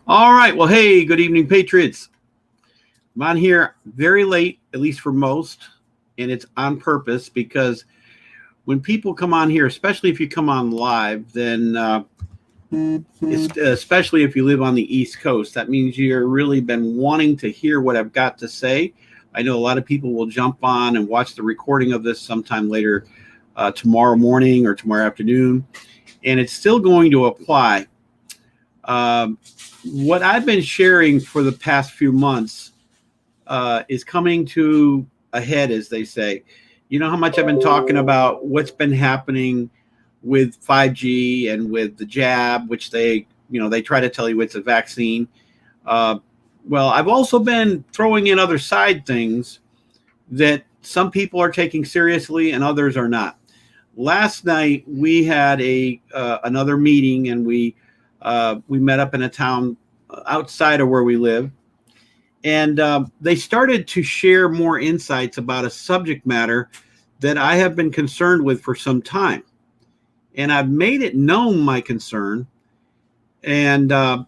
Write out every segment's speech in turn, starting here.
All right. Well, hey, good evening, Patriots. I'm on here very late, at least for most, and it's on purpose because when people come on here, especially if you come on live, then especially if you live on the East Coast, that means you're really been wanting to hear what I've got to say. I know a lot of people will jump on and watch the recording of this sometime later tomorrow morning or tomorrow afternoon, and it's still going to apply. What I've been sharing for the past few months is coming to a head, as they say. You know how much I've been talking about what's been happening with 5G and with the jab, which they try to tell you it's a vaccine. Well, I've also been throwing in other side things that some people are taking seriously and others are not. Last night we had another meeting, and we met up in a town outside of where we live, and they started to share more insights about a subject matter that I have been concerned with for some time, and I've made it known my concern, and I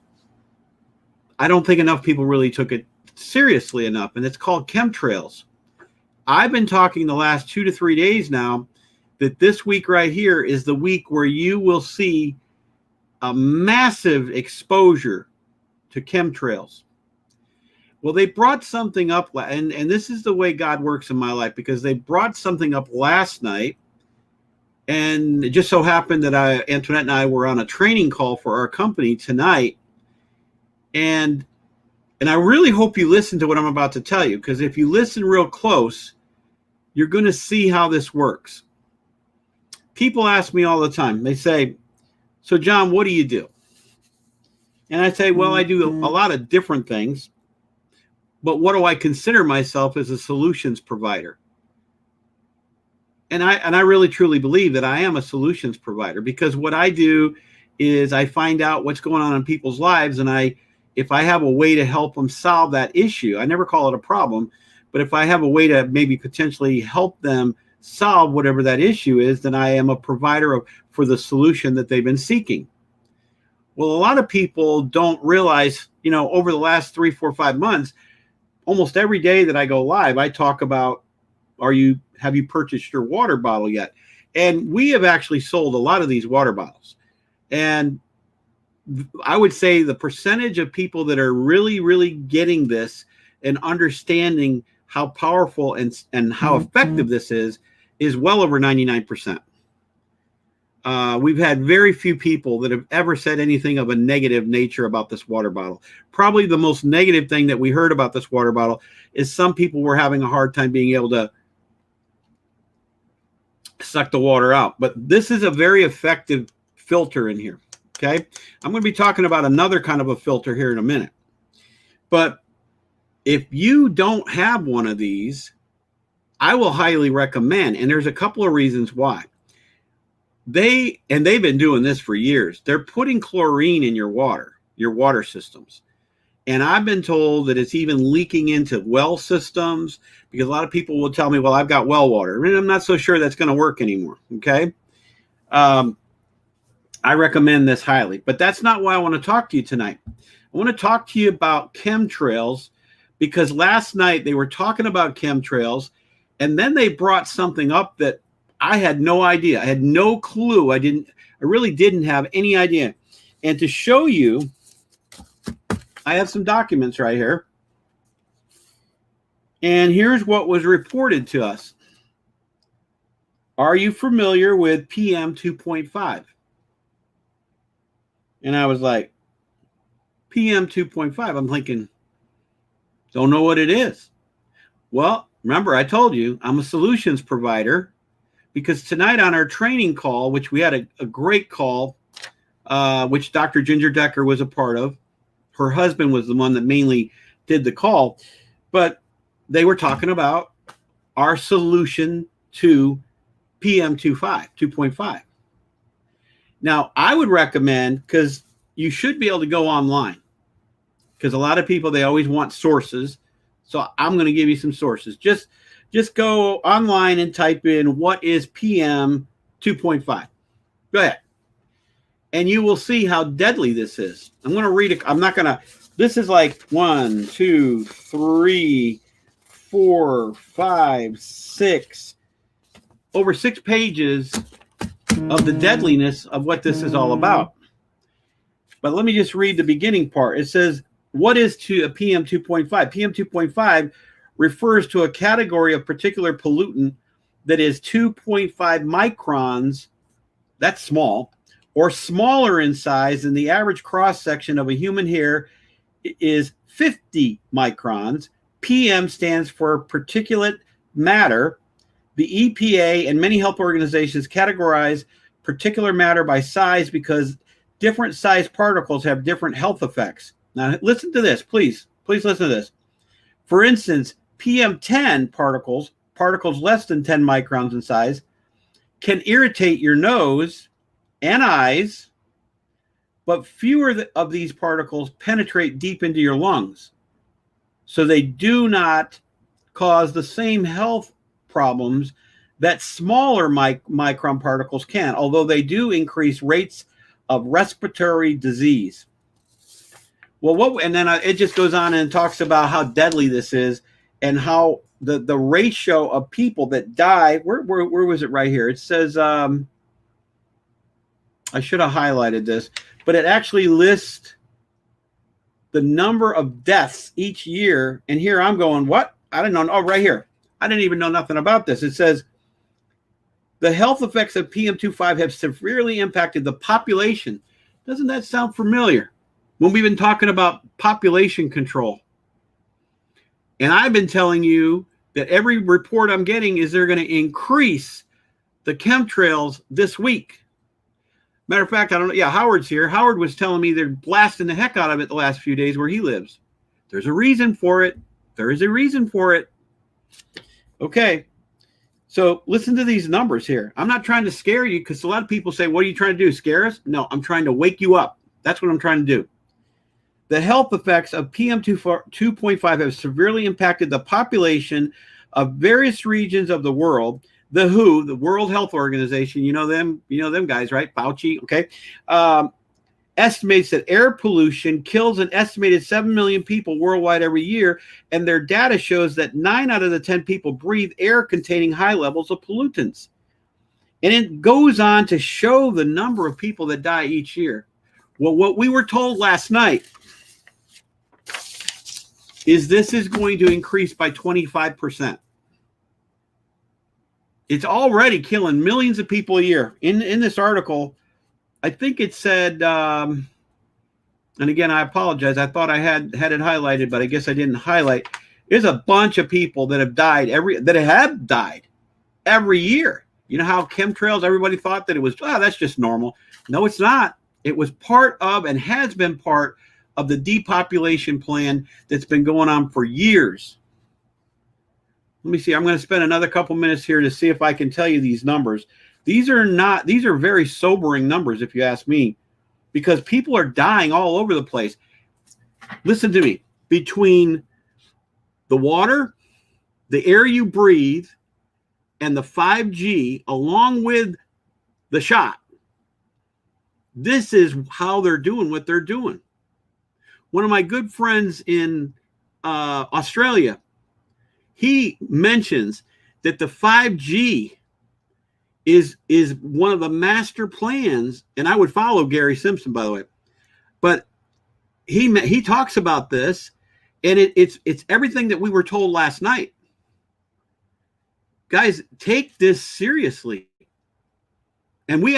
don't think enough people really took it seriously enough, and it's called chemtrails. I've been talking the last 2 to 3 days now that this week right here is the week where you will see a massive exposure to chemtrails. Well, they brought something up, and this is the way God works in my life, because they brought something up last night, and it just so happened that Antoinette and I were on a training call for our company tonight, and I really hope you listen to what I'm about to tell you, because if you listen real close, you're going to see how this works. People ask me all the time, they say, "So John, what do you do?" And I say, well, I do a lot of different things, but what do I consider myself as a solutions provider? And I really truly believe that I am a solutions provider, because what I do is I find out what's going on in people's lives, and if I have a way to help them solve that issue, I never call it a problem, but if I have a way to maybe potentially help them solve whatever that issue is, then I am a provider for the solution that they've been seeking. Well, a lot of people don't realize, over the last 3, 4, 5 months, almost every day that I go live, I talk about, have you purchased your water bottle yet? And we have actually sold a lot of these water bottles. And I would say the percentage of people that are really, really getting this and understanding how powerful and how effective this is well over 99%. We've had very few people that have ever said anything of a negative nature about this water bottle. Probably the most negative thing that we heard about this water bottle is some people were having a hard time being able to suck the water out. But this is a very effective filter in here. Okay. I'm going to be talking about another kind of a filter here in a minute. But if you don't have one of these, I will highly recommend, and there's a couple of reasons why. They've been doing this for years. They're putting chlorine in your water systems. And I've been told that it's even leaking into well systems, because a lot of people will tell me, well, I've got well water. And I'm not so sure that's going to work anymore. Okay. I recommend this highly, but that's not why I want to talk to you tonight. I want to talk to you about chemtrails, because last night they were talking about chemtrails, and then they brought something up that I had no idea. I had no clue. I really didn't have any idea. And to show you, I have some documents right here. And here's what was reported to us. Are you familiar with PM 2.5? And I was like, PM 2.5. I'm thinking, don't know what it is. Well, remember, I told you I'm a solutions provider, because tonight on our training call, which we had a great call, which Dr. Ginger Decker was a part of. Her husband was the one that mainly did the call, but they were talking about our solution to PM 2.5. Now, I would recommend, because you should be able to go online, because a lot of people, they always want sources. So I'm going to give you some sources. Just go online and type in what is PM 2.5. Go ahead. and you will see how deadly this is. I'm going to read it. I'm not going to. This is like 1, 2, 3, 4, 5, 6, over 6 pages of the deadliness of what this is all about. But let me just read the beginning part. It says, what is to a PM 2.5? PM 2.5 refers to a category of particular pollutant that is 2.5 microns, that's small, or smaller in size than the average cross-section of a human hair is 50 microns. PM stands for particulate matter. The EPA and many health organizations categorize particulate matter by size because different size particles have different health effects. Now, listen to this, please. Please listen to this. For instance, PM10 particles less than 10 microns in size, can irritate your nose and eyes, but fewer of these particles penetrate deep into your lungs. So they do not cause the same health problems that smaller micron particles can, although they do increase rates of respiratory disease. Well, and then it just goes on and talks about how deadly this is and how the ratio of people that die. Where was it right here? It says, I should have highlighted this, but it actually lists the number of deaths each year. And here I'm going, what? I didn't know. Oh, right here. I didn't even know nothing about this. It says, the health effects of PM2.5 have severely impacted the population. Doesn't that sound familiar? When we've been talking about population control. And I've been telling you that every report I'm getting is they're going to increase the chemtrails this week. Matter of fact, I don't know. Yeah, Howard's here. Howard was telling me they're blasting the heck out of it the last few days where he lives. There's a reason for it. There is a reason for it. Okay. So listen to these numbers here. I'm not trying to scare you because a lot of people say, what are you trying to do? Scare us? No, I'm trying to wake you up. That's what I'm trying to do. The health effects of PM 2.5 have severely impacted the population of various regions of the world. The WHO, the World Health Organization, you know them guys, right? Fauci, okay, estimates that air pollution kills an estimated 7 million people worldwide every year, and their data shows that 9 out of the 10 people breathe air containing high levels of pollutants. And it goes on to show the number of people that die each year. Well, what we were told last night is this is going to increase by 25%. It's already killing millions of people a year. In this article, I think it said, and again, I apologize. I thought I had it highlighted, but I guess I didn't highlight. There's a bunch of people that have died every year. You know how chemtrails, everybody thought that it was, that's just normal. No, it's not. It was part of and has been part of the depopulation plan that's been going on for years. Let me see. I'm going to spend another couple minutes here to see if I can tell you these numbers. These are very sobering numbers, if you ask me, because people are dying all over the place. Listen to me. Between the water, the air you breathe, and the 5G, along with the shot, this is how they're doing what they're doing. One of my good friends in Australia, he mentions that the 5G is one of the master plans, and I would follow Gary Simpson, by the way. But he talks about this, and it's everything that we were told last night. Guys, take this seriously. And we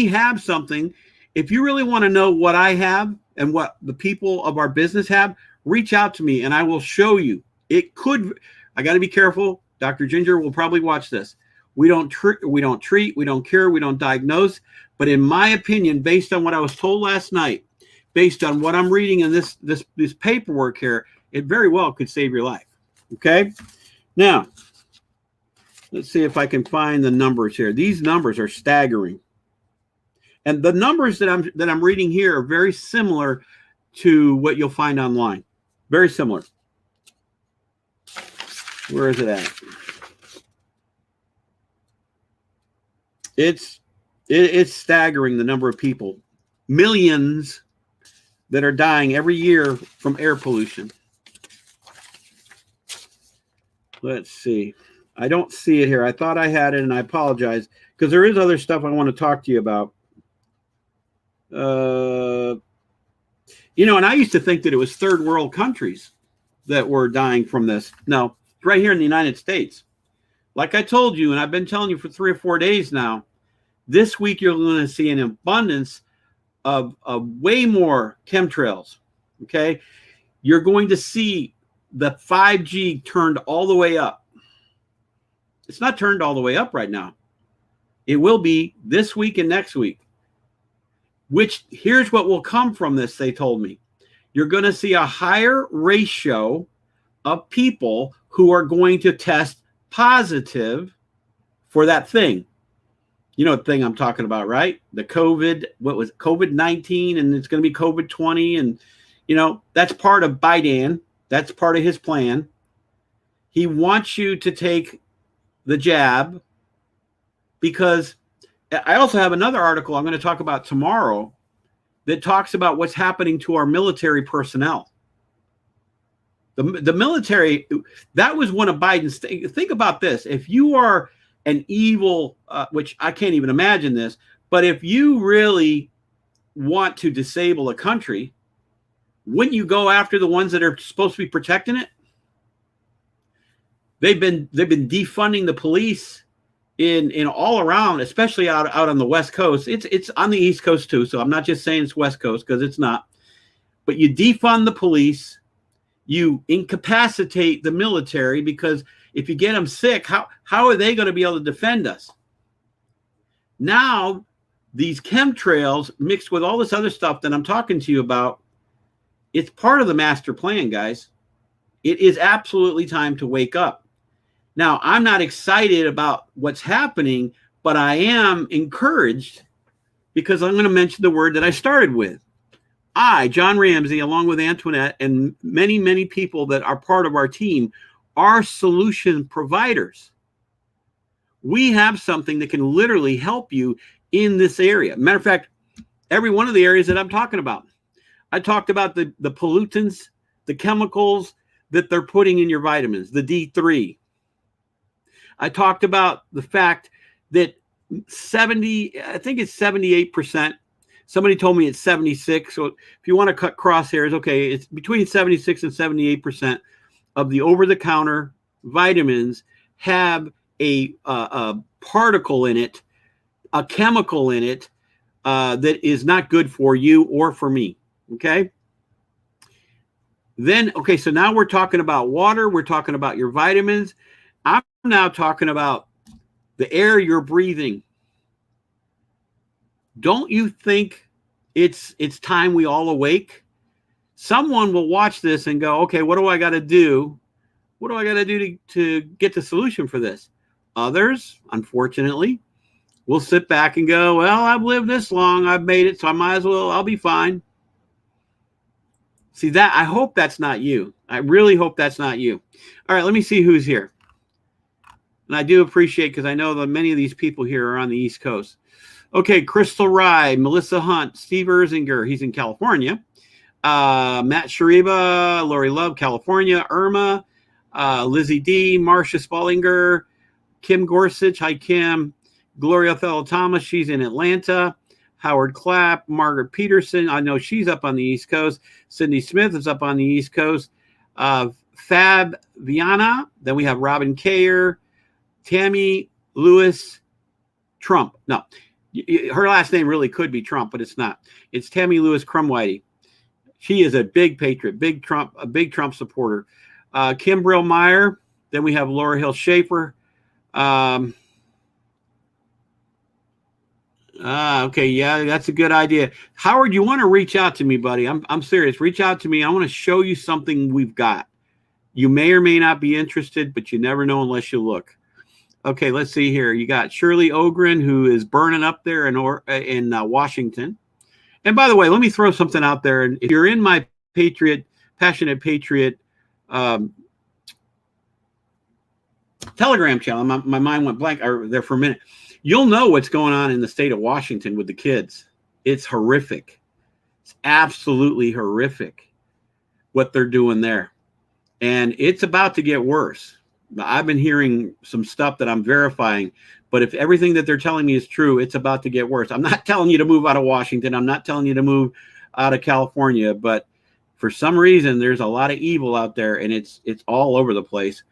have something. If you really want to know what I have and what the people of our business have, reach out to me and I will show you. It could, I got to be careful. Dr. Ginger will probably watch this. We don't treat, we don't cure, we don't diagnose. But in my opinion, based on what I was told last night, based on what I'm reading in this paperwork here, it very well could save your life. Okay? Now, let's see if I can find the numbers here. These numbers are staggering. And the numbers that I'm reading here are very similar to what you'll find online. Very similar. Where is it at? It's staggering, the number of people millions that are dying every year from air pollution. Let's see. I don't see it here. I thought I had it, and I apologize, because there is other stuff I want to talk to you about. And I used to think that it was third world countries that were dying from this. No, it's right here in the United States. Like I told you, and I've been telling you for 3 or 4 days now, this week you're going to see an abundance of way more chemtrails. Okay. You're going to see the 5G turned all the way up. It's not turned all the way up right now. It will be this week and next week. Which, here's what will come from this, they told me. You're going to see a higher ratio of people who are going to test positive for that thing. You know the thing I'm talking about, right? The COVID-19, and it's going to be COVID-20. And, that's part of Biden. That's part of his plan. He wants you to take the jab, because I also have another article I'm going to talk about tomorrow that talks about what's happening to our military personnel. The military, that was one of Biden's things. Think about this. If you are an evil, which I can't even imagine this, but if you really want to disable a country, wouldn't you go after the ones that are supposed to be protecting it? They've been defunding the police in all around, especially out on the West Coast. It's on the East Coast too, so I'm not just saying it's West Coast, because it's not. But you defund the police, you incapacitate the military, because if you get them sick, how are they going to be able to defend us? Now, these chemtrails mixed with all this other stuff that I'm talking to you about, it's part of the master plan, guys. It is absolutely time to wake up. Now, I'm not excited about what's happening, but I am encouraged, because I'm going to mention the word that I started with. I, John Ramsey, along with Antoinette and many, many people that are part of our team, are solution providers. We have something that can literally help you in this area. Matter of fact, every one of the areas that I'm talking about. I talked about the pollutants, the chemicals that they're putting in your vitamins, the D3. I talked about the fact that 78%. Somebody told me it's 76. So if you want to cut crosshairs, okay, it's between 76 and 78% of the over-the-counter vitamins have a particle in it, a chemical in it that is not good for you or for me. Okay. Then, okay, so now we're talking about water. We're talking about your vitamins. I'm now talking about the air you're breathing. Don't you think it's time we all awake? Someone will watch this and go, okay, what do I got to do? What do I got to do to get the solution for this? Others, unfortunately, will sit back and go, well, I've lived this long. I've made it, so I might as well, I'll be fine. See that? I hope that's not you. I really hope that's not you. All right, let me see who's here. And I do appreciate, because I know that many of these people here are on the East Coast. Okay, Crystal Rye, Melissa Hunt, Steve Erzinger, he's in California. Matt Shariba, Lori Love, California. Irma, Lizzie D, Marcia Spallinger, Kim Gorsuch, hi Kim. Gloria Othello Thomas, she's in Atlanta. Howard Clapp, Margaret Peterson, I know she's up on the East Coast. Cindy Smith is up on the East Coast. Fab Viana, then we have Robin Kayer, Tammy Lewis Trump. No, her last name really could be Trump, but it's not. It's Tammy Lewis Crumwhitey. She is a big patriot, a big Trump supporter. Kim Brill Meyer. Then we have Laura Hill Schaefer. Okay, yeah, that's a good idea. Howard, you want to reach out to me, buddy? I'm serious. Reach out to me. I want to show you something we've got. You may or may not be interested, but you never know unless you look. Okay, let's see here. You got Shirley Ogren, who is burning up there in Washington. And by the way, let me throw something out there. And if you're in my Passionate Patriot Telegram channel, my mind went blank there for a minute. You'll know what's going on in the state of Washington with the kids. It's horrific. It's absolutely horrific what they're doing there. And it's about to get worse. I've been hearing some stuff that I'm verifying, but if everything that they're telling me is true, it's about to get worse. I'm not telling you to move out of Washington. I'm not telling you to move out of California, but for some reason, there's a lot of evil out there, and it's all over the place.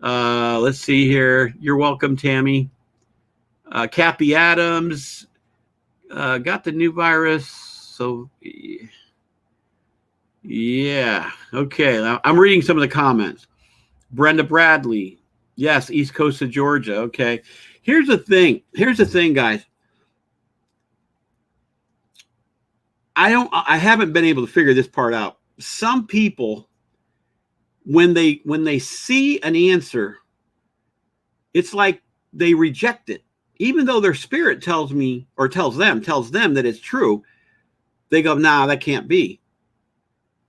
Let's see here. You're welcome, Tammy. Cappy Adams got the new virus. So, yeah. Okay. I'm reading some of the comments. Brenda Bradley. Yes, East Coast of Georgia. Okay. Here's the thing, guys. I haven't been able to figure this part out. Some people, when they see an answer, it's like they reject it. Even though their spirit tells them that it's true, they go, nah, that can't be.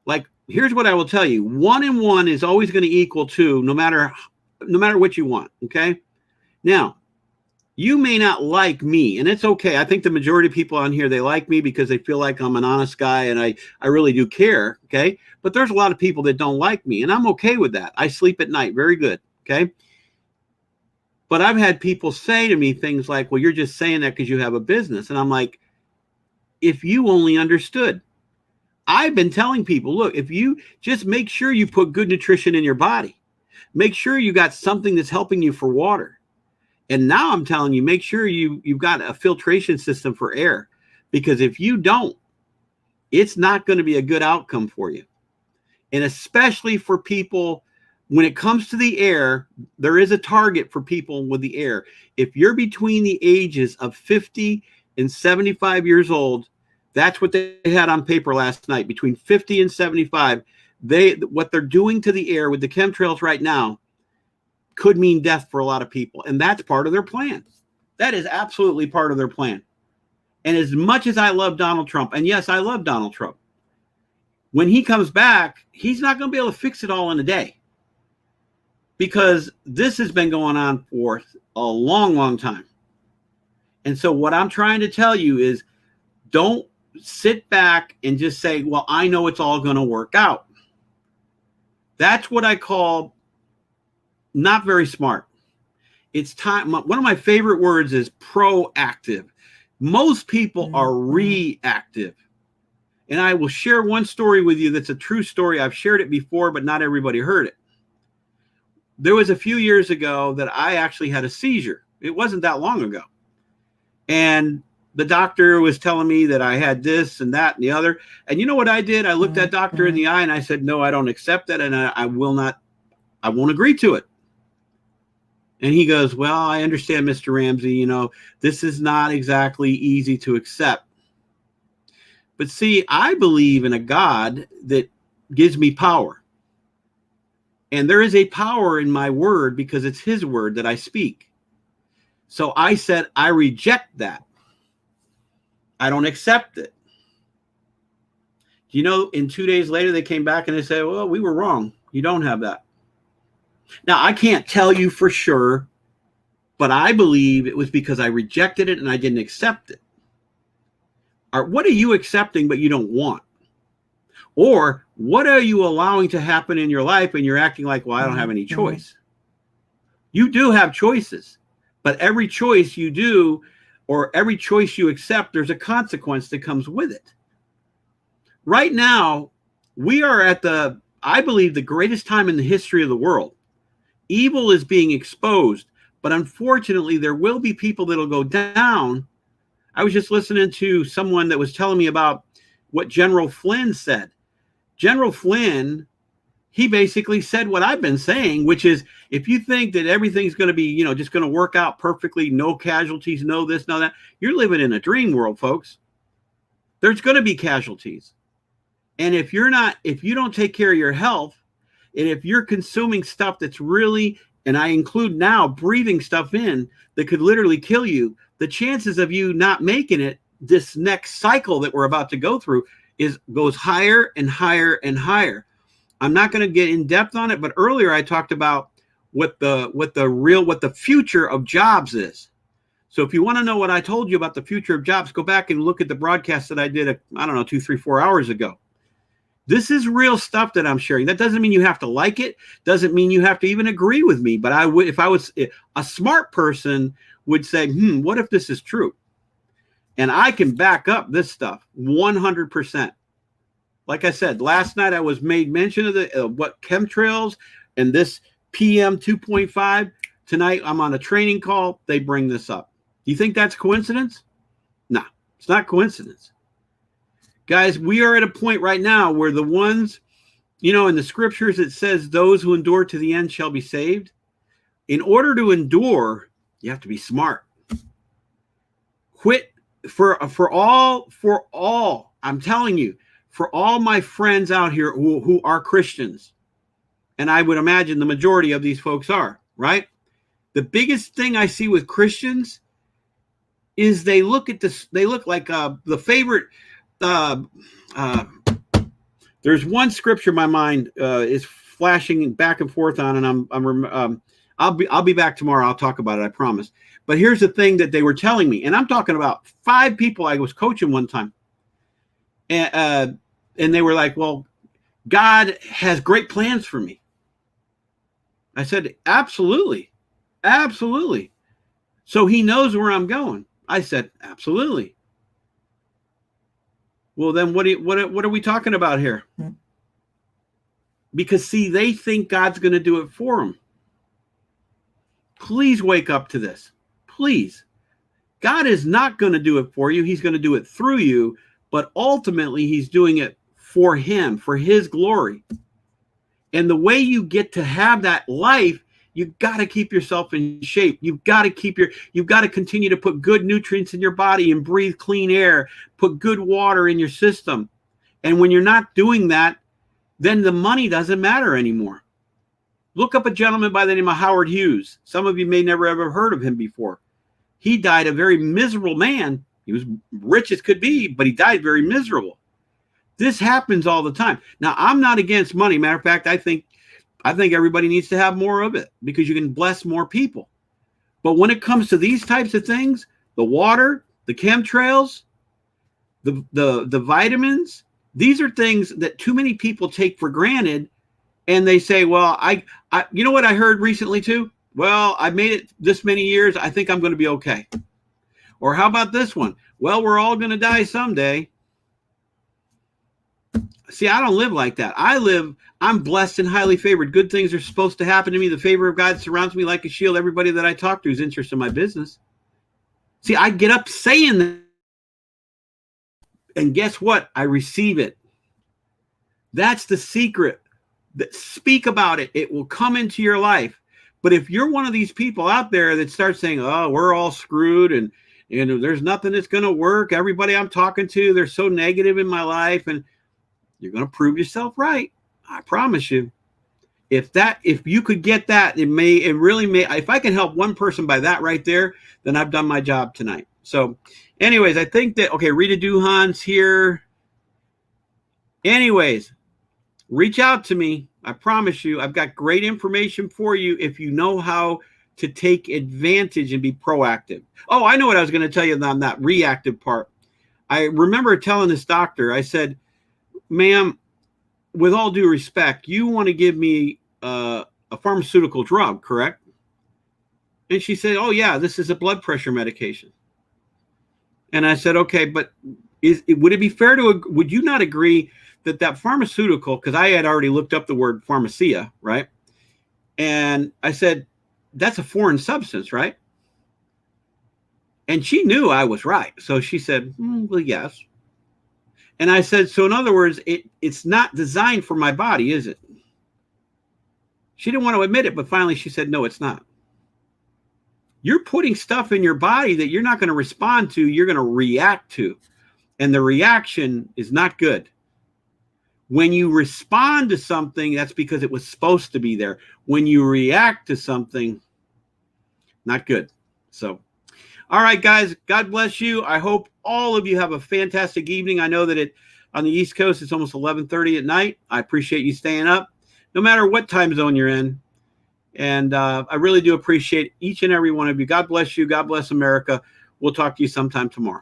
Like, here's what I will tell you. 1 and 1 is always going to equal 2, no matter what you want. Okay. Now, you may not like me, and it's okay. I think the majority of people on here, they like me because they feel like I'm an honest guy and I really do care. Okay. But there's a lot of people that don't like me, and I'm okay with that. I sleep at night. Very good. Okay. But I've had people say to me things like, well, you're just saying that because you have a business. And I'm like, if you only understood. I've been telling people, look, if you just make sure you put good nutrition in your body, make sure you got something that's helping you for water. And now I'm telling you, make sure you've got a filtration system for air, because if you don't, it's not going to be a good outcome for you. And especially for people, when it comes to the air, there is a target for people with the air. If you're between the ages of 50 and 75 years old, that's what they had on paper last night. Between 50 and 75, what they're doing to the air with the chemtrails right now could mean death for a lot of people. And that's part of their plan. That is absolutely part of their plan. And as much as I love Donald Trump, and yes, I love Donald Trump, when he comes back, he's not going to be able to fix it all in a day, because this has been going on for a long, long time. And so what I'm trying to tell you is, don't sit back and just say, well, I know it's all going to work out. That's what I call not very smart. It's time. One of my favorite words is proactive. Most people are reactive. And I will share one story with you that's a true story. I've shared it before, but not everybody heard it. There was a few years ago that I actually had a seizure. It wasn't that long ago. And the doctor was telling me that I had this and that and the other. And you know what I did? I looked that doctor in the eye and I said, no, I don't accept that. And I won't agree to it. And he goes, well, I understand, Mr. Ramsey, this is not exactly easy to accept. But see, I believe in a God that gives me power. And there is a power in my word, because it's his word that I speak. So I said, I reject that. I don't accept it. In 2 days later, they came back and they said, well, we were wrong. You don't have that. Now, I can't tell you for sure, but I believe it was because I rejected it and I didn't accept it. Or what are you accepting but you don't want? Or what are you allowing to happen in your life and you're acting like, well, I don't have any choice? You do have choices, but every choice you do, or every choice you accept, there's a consequence that comes with it. Right now, we are at I believe, the greatest time in the history of the world. Evil is being exposed, but unfortunately, there will be people that'll go down. I was just listening to someone that was telling me about what General Flynn said. General Flynn, he basically said what I've been saying, which is, if you think that everything's going to be, just going to work out perfectly, no casualties, no this, no that, you're living in a dream world, folks. There's going to be casualties. And if you don't take care of your health, and if you're consuming stuff that's really, and I include now breathing stuff in that could literally kill you, the chances of you not making it this next cycle that we're about to go through goes higher and higher and higher. I'm not going to get in depth on it, but earlier I talked about what the future of jobs is. So if you want to know what I told you about the future of jobs, go back and look at the broadcast that I did, I don't know, 2, 3, 4 hours ago. This is real stuff that I'm sharing. That doesn't mean you have to like it. Doesn't mean you have to even agree with me. But I would, if I was a smart person, would say, what if this is true? And I can back up this stuff 100%. Like I said, last night I was made mention of what chemtrails and this PM 2.5. Tonight I'm on a training call. They bring this up. Do you think that's coincidence? No, it's not coincidence. Guys, we are at a point right now where the ones, in the scriptures, it says those who endure to the end shall be saved. In order to endure, you have to be smart. Quit for all, I'm telling you, for all my friends out here who are Christians, and I would imagine the majority of these folks are, right? The biggest thing I see with Christians is they look at this, they look like the favorite, there's one scripture my mind is flashing back and forth on, and I'll be back tomorrow. I'll talk about it, I promise. But here's the thing that they were telling me, and I'm talking about 5 people I was coaching one time. And they were like, well, God has great plans for me. I said, absolutely. Absolutely. So he knows where I'm going. I said, absolutely. Well, then what are we talking about here? Because, see, they think God's going to do it for them. Please wake up to this. Please. God is not going to do it for you. He's going to do it through you. But ultimately, he's doing it for him, for his glory. And the way you get to have that life, you've got to keep yourself in shape. You've got to continue to put good nutrients in your body and breathe clean air, put good water in your system. And when you're not doing that, then the money doesn't matter anymore. Look up a gentleman by the name of Howard Hughes. Some of you may never ever heard of him before. He died a very miserable man. He was rich as could be, but he died very miserable. This happens all the time. Now, I'm not against money. Matter of fact, I think everybody needs to have more of it because you can bless more people. But when it comes to these types of things, the water, the chemtrails, the vitamins, these are things that too many people take for granted. And they say, well, I you know what I heard recently too? Well, I've made it this many years. I think I'm going to be okay. Or how about this one? Well, we're all going to die someday. See, I don't live like that. I'm blessed and highly favored. Good things are supposed to happen to me. The favor of God surrounds me like a shield. Everybody that I talk to is interested in my business. See, I get up saying that. And guess what? I receive it. That's the secret. Speak about it. It will come into your life. But if you're one of these people out there that starts saying, oh, we're all screwed and there's nothing that's going to work. Everybody I'm talking to, they're so negative in my life. And you're going to prove yourself right. I promise you. If you could get that, it really may. If I can help one person by that right there, then I've done my job tonight. So anyways, I think that, okay, Rita Duhan's here. Anyways, reach out to me. I promise you, I've got great information for you if you know how to take advantage and be proactive. Oh, I know what I was going to tell you on that reactive part. I remember telling this doctor, I said, ma'am, with all due respect, you want to give me a pharmaceutical drug, correct? And she said, oh, yeah, this is a blood pressure medication. And I said, okay, but would it be fair would you not agree that pharmaceutical, because I had already looked up the word pharmacia, right? And I said, that's a foreign substance, right? And she knew I was right. So she said, well, yes. And I said, so in other words, it's not designed for my body, is it? She didn't want to admit it, but finally she said, no, it's not. You're putting stuff in your body that you're not going to respond to, you're going to react to. And the reaction is not good. When you respond to something, that's because it was supposed to be there. When you react to something, not good. So, all right, guys, God bless you. I hope all of you have a fantastic evening. I know that on the East Coast, it's almost 11:30 at night. I appreciate you staying up. No matter what time zone you're in, And I really do appreciate each and every one of you. God bless you. God bless America. We'll talk to you sometime tomorrow.